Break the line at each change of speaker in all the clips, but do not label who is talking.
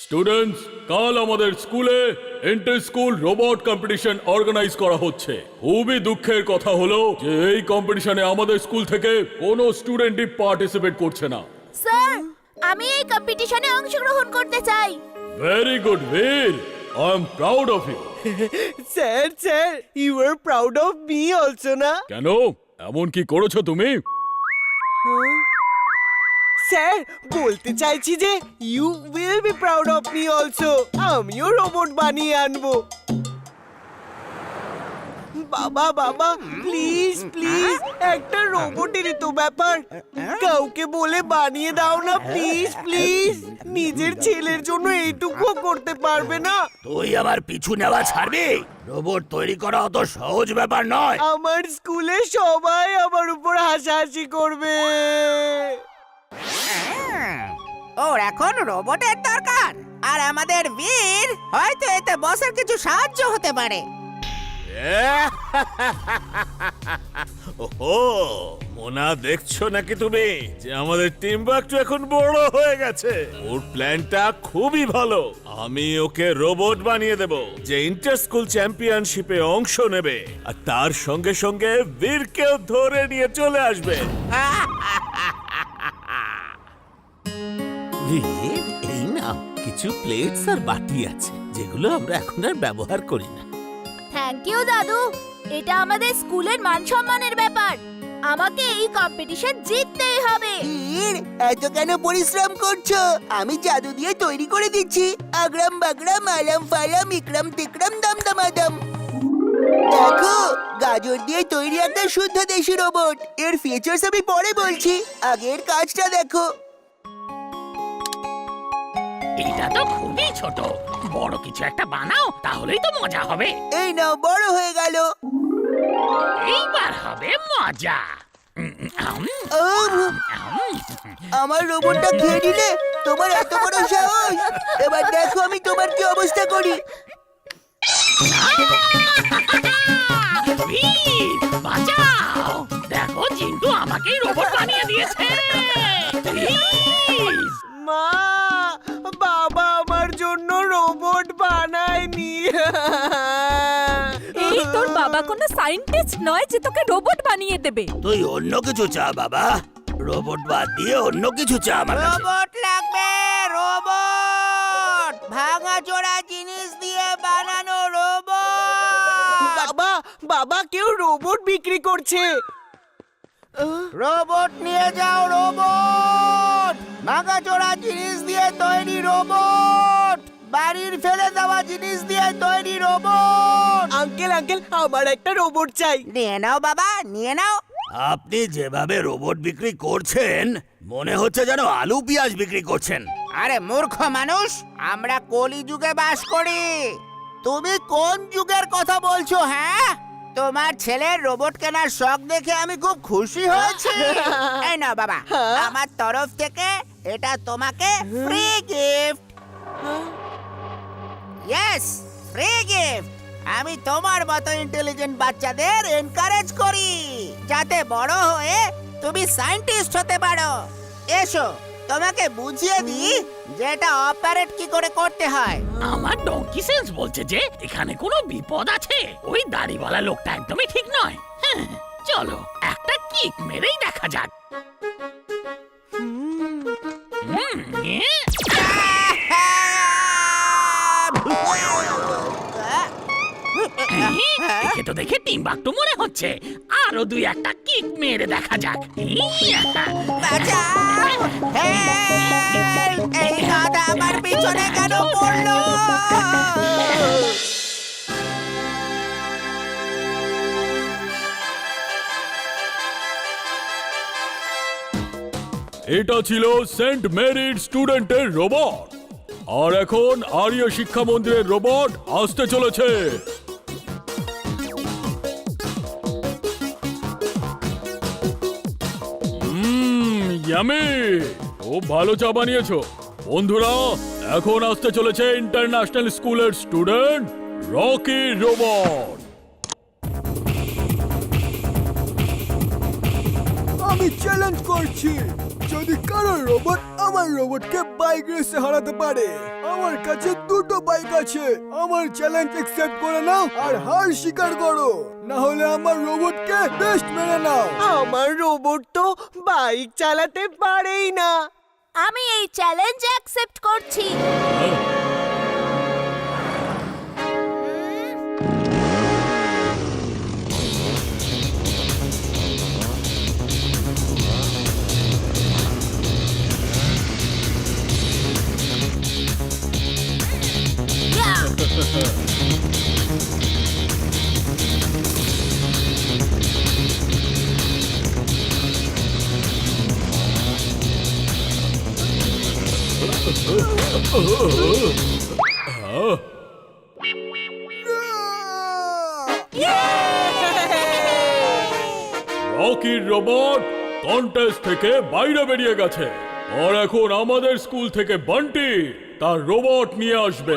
Students, কাল আমাদের স্কুলে inter school robot competition organize করা হচ্ছে। খুবই দুঃখের কথা হলো যে এই কম্পিটিশনে আমাদের স্কুল থেকে কোনো স্টুডেন্টই পার্টিসিপেট করছে না।
স্যার, আমি এই কম্পিটিশনে অংশগ্রহণ করতে চাই।
Very good Bir, I am proud of you.
Sir, you are proud of me also না?
কেন, এমন কি করেছো তুমি?
স্যার, বলতে চাইছি যে you will be proud of me also. আমিও রোবট বানিয়ে আনবো। বাবা প্লিজ প্লিজ, একটা রোবটেরই তো ব্যাপার, কাউকে বলে বানিয়ে দাও না প্লিজ প্লিজ। নিজের ছেলের জন্য এইটুকুও করতে পারবে না?
তুই আমার পিছু নেওয়া ছাড়বি? রোবট তৈরি করা অত সহজ ব্যাপার নয়।
আমার স্কুলে সবাই আমার উপর হাসাহাসি করবে।
ওর এখন রোবটের দরকার, আর আমাদের বীর হয়তো এতে বসের কিছু সাহায্য হতে পারে।
ওহো, মোনা দেখছো নাকি তুমি যে আমাদের টিম ওয়ার্ক এখন বড় হয়ে গেছে? ওর প্ল্যানটা খুবই ভালো। আমি ওকে রোবট বানিয়ে দেব যে ইন্টার স্কুল চ্যাম্পিয়নশিপে অংশ নেবে, আর তার সঙ্গে সঙ্গে বীরকেও ধরে নিয়ে চলে আসবে।
বীর, এই নাও কিছু প্লেটস আর বাটি আছে যেগুলো আমরা এখন আর ব্যবহার করি না।
থ্যাংক ইউ দাদু, এটা আমাদের স্কুলের মান সম্মানের ব্যাপার। আমাকে এই কম্পিটিশন জিততেই হবে।
এত কেন পরিশ্রম করছো? আমি জাদু দিয়ে তৈরি করে দিচ্ছি। আগ্রাম বাগরাম আলাম ফালাম ইকরাম তিকরাম দাম দামাদাম। দেখো, গাজর দিয়ে তৈরি একটা শুদ্ধ দেশি রোবট। এর ফিচার্স আমি পরে বলছি, আগের কাজটা দেখো।
এটা তো খুবই ছোট, বড় কিছু একটা বানাও, তাহলেই তো মজা হবে।
এই নাও, বড় হয়ে গেল।
এইবার হবে মজা।
আমার রোবটটা খেয়ে নিলে? তোমার এত বড় সাহস! এবার দেখো আমি তোমার কি অবস্থা করি।
বীর, বাঁচাও! দেখো, চিন্টু আমাকেই রোবট বানিয়ে দিয়েছে। প্লিজ!
মা, বাবা আমার জন্য রোবট বানায়নি।
এই তোর বাবা কোনো সায়েন্টিস্ট নয় যে তোকে রোবট বানিয়ে দেবে।
তুই অন্য কিছু চা বাবা, রোবট বাদ দিয়ে অন্য কিছু চা আমার কাছে।
রোবট লাগবে, রোবট! ভাঙা চোরা জিনিস দিয়ে বানানো রোবট।
বাবা কেউ রোবট বিক্রি করছে।
রোবট নিয়ে যাও, রোবট! ভাঙা চোরা জিনিস দিয়ে তৈরি রোবট, বাড়ির ফেলে দেওয়া জিনিস দিয়ে তৈরি রোবট।
আঙ্কেল আমার একটা রোবট চাই।
নিয়ে নাও বাবা, নিয়ে নাও।
আপনি যেভাবে রোবট বিক্রি করছেন, মনে হচ্ছে যেন আলু পেঁয়াজ বিক্রি করছেন।
আরে মূর্খ মানুষ, আমরা কলি যুগে বাস করি। তুমি কোন যুগের কথা বলছো? হ্যাঁ, তোমার ছেলের রোবট কেনার শখ দেখে আমি খুব খুশি হয়েছি। এই নাও বাবা, আমার তরফ থেকে এটা তোমাকে free gift. Yes, free gift. আমি তোমার মতো ইন্টেলিজেন্ট বাচ্চাদের এনকারেজ করি যাতে বড় হয়ে তুমি সায়েন্টিস্ট হতে পারো। এসো, তোমাকে বুঝিয়ে দিই যে এটা অপারেট কি করে করতে হয়। আমার ডঙ্কি সেন্স বলছে যে এখানে কোনো বিপদ আছে। ওই দাড়িওয়ালা লোকটা একদমই ঠিক নয়। চলো একটা কিক মেরেই দেখা যাক। দেখে তো দেখে টিম্বাকটু মনে হচ্ছে। আরো দুই একটা কিক মেরে দেখা যাক। এই গাধা আমার পিছনে কেন পড়লো?
এটা ছিল সেন্ট মেরির স্টুডেন্টের রোবট, আর এখন আর্য শিক্ষা মন্দিরের রোবট আসতে চলেছে। ইয়ামি, খুব ভালো চা বানিয়েছো। বন্ধুরা, এখন আসতে চলেছে ইন্টারন্যাশনাল স্কুলের স্টুডেন্ট রকি রোবট।
আমি চ্যালেঞ্জ করছি, যদি কারো রোবট আমার রোবটকে বাইক রেসে হারাতে পারে, আমার কাছে দুটো বাইক আছে, আমার চ্যালেঞ্জ অ্যাকসেপ্ট করে নাও আর হার স্বীকার করো, না হলে আমার রোবটকে বেস্ট মেরে নাও। আমার রোবট তো বাইক চালাতে পারেই না।
আমি এই চ্যালেঞ্জ অ্যাকসেপ্ট করছি।
রকির রোবট কন্টেস্ট থেকে বাইরে বেরিয়ে গেছে, আর এখন আমাদের স্কুল থেকে বান্টি তার রোবট নিয়ে আসবে।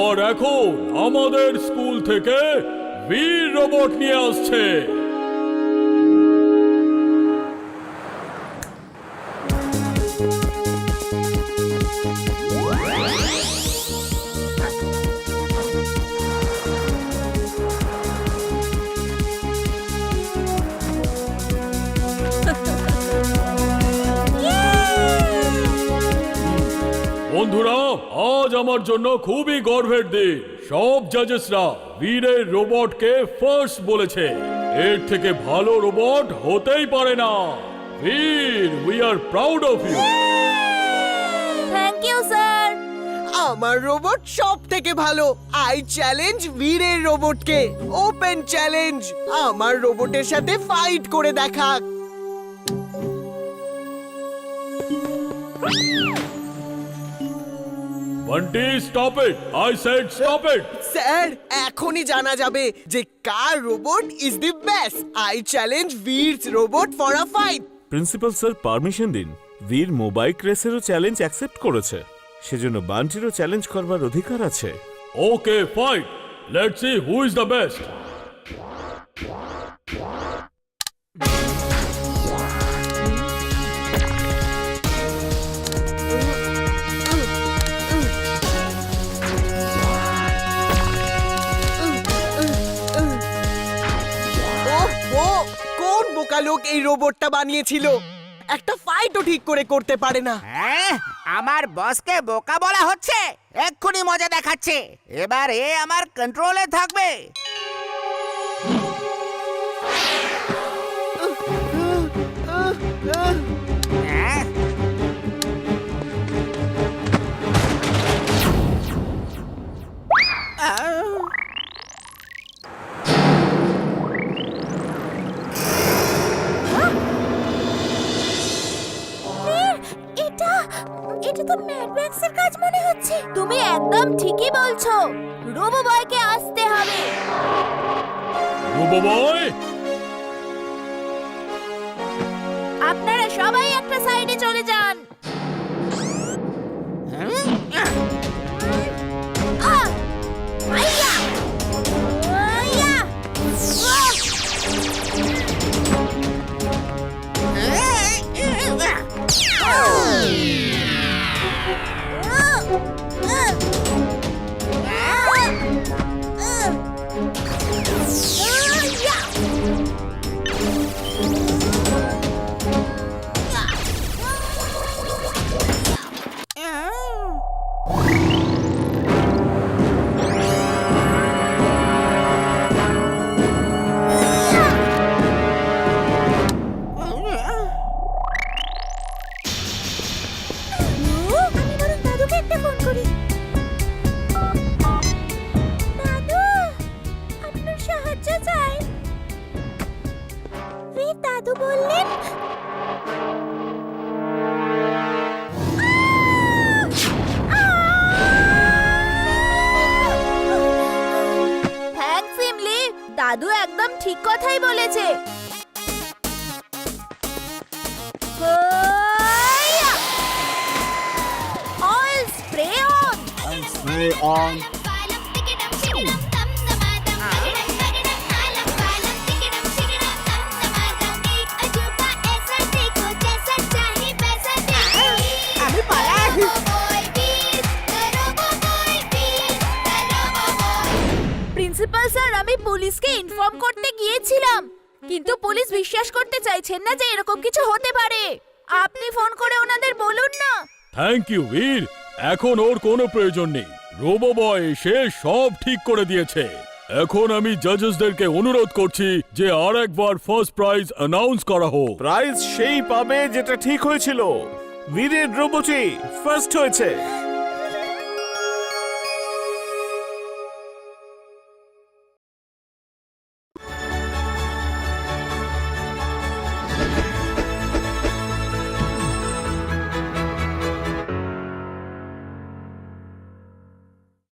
আর এখন আমাদের স্কুল থেকে বীর রোবট নিয়ে আসছে। বন্ধুরা, আজ আমার জন্য খুবই গর্বের দিন। সব জাজেসরা বীরের রোবটকে ফার্স্ট বলেছে। এর থেকে ভালো রোবট হতেই পারে না। Bir, we are proud of you.
Thank you sir.
আমার রোবট সব থেকে ভালো। আই চ্যালেঞ্জ বীরের রোবটকে। ওপেন চ্যালেঞ্জ, আমার রোবটের সাথে ফাইট করে দেখাক।
Bunty, stop it, I said stop it.
Sir, এখনই জানা যাবে যে কার robot is the best. I challenge Veer's robot for a fight.
Principal sir permission দিন। বীর মোবাইক রেসেরও চ্যালেঞ্জ অ্যাকসেপ্ট করেছে, সেজন্য বান্টিরও চ্যালেঞ্জ করবার অধিকার আছে।
Okay, fight, let's see who is the best.
কোন বোকা লোক এই রোবটটা বানিয়েছিল? একটা ফাইটও ঠিক করে করতে পারে না।
হ্যাঁ, আমার বসকে বোকা বলা হচ্ছে। এক্ষুনি মজা দেখাচ্ছে। এবার এ আমার কন্ট্রোলে থাকবে। হ্যাঁ?
এটা তো ম্যাড ম্যাক্সের কাজ মনে হচ্ছে। তুমি একদম ঠিকই বলছো। রোবো বয়কে আসতে হবে।
রোবো বয়,
আপনারা সবাই একটা সাইডে চলে যান। আহ! আইয়া! আইয়া! দাদু বললেন থ্যাঙ্কস ইমলি, দাদু একদম ঠিক কথাই বলেছে। All spray on. Principal sir, আমি পুলিশকে ইনফর্ম করতে গিয়েছিলাম, কিন্তু পুলিশ বিশ্বাস করতে চাইছেন না যে এরকম কিছু হতে পারে। আপনি ফোন করে ওনাদের বলুন না।
থ্যাংক ইউ বীর, এখন ওর কোনো প্রয়োজন নেই। রোবো বয় এসে সব ঠিক করে দিয়েছে। এখন আমি জাজেসদেরকে অনুরোধ করছি যে আর একবার ফার্স্ট প্রাইজ অ্যানাউন্স করা হোক।
প্রাইজ সেই পাবে যেটা ঠিক হয়েছিল। বীরের রোবটই ফার্স্ট হয়েছে।